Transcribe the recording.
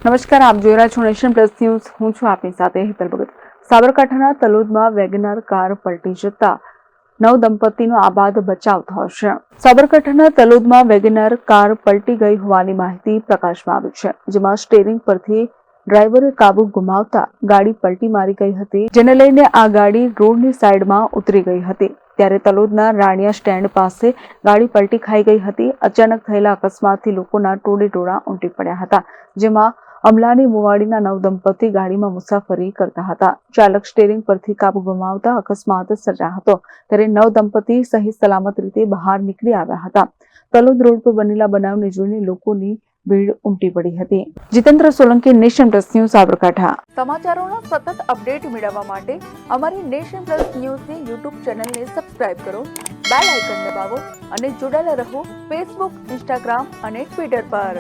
નમસ્કાર, આપ જોઈ રહ્યા છો નેશન પ્લસ ન્યૂઝ. હું છું આપની સાથે હેતલ ભગત. સાબરકાંઠાના તલોદમાં વેગનાર કાર પલટી જતા નવ દંપતીનો આબાદ બચાવ થયો છે. સાબરકાંઠાના તલોદમાં વેગનાર કાર પલટી ગઈ હોવાની માહિતી પ્રકાશમાં આવી છે, જેમાં સ્ટીયરિંગ પરથી ડ્રાઈવરે કાબુ ગુમાવતા ગાડી પલટી મારી ગઈ હતી, જેને લઈને આ ગાડી રોડની સાઈડમાં ઉતરી ગઈ હતી. ત્યારે તલોદના રાણિયા સ્ટેન્ડ પાસે ગાડી પલટી ખાઈ ગઈ હતી. અચાનક થયેલા અકસ્માતથી લોકોના ટોળે ટોળા ઉમટી પડ્યા હતા, જેમાં અમલાની મુવાડીના નવ દંપતી ગાડીમાં મુસાફરી કરતા હતા. ચાલક સ્ટીયરિંગ પરથી કાબુ ગુમાવતા અકસ્માત સર્જાયો હતો. ત્યારે નવ દંપતી સહી સલામત રીતે બહાર નીકળી આવ્યા હતા. તલોદ રોડ પર બનેલા બનાવને જોઈને લોકોની ભીડ ઉમટી પડી હતી. Jitendra Solanki, Nation Plus News, Sabarkantha. સમાચારોના સતત અપડેટ મેળવવા માટે અમારી નેશન પ્લસ ન્યૂઝની યુટ્યુબ ચેનલને સબસ્ક્રાઇબ કરો, બેલ આઇકન દબાવો અને જોડાયેલા રહો ફેસબુક, ઇન્સ્ટાગ્રામ અને ટ્વિટર પર.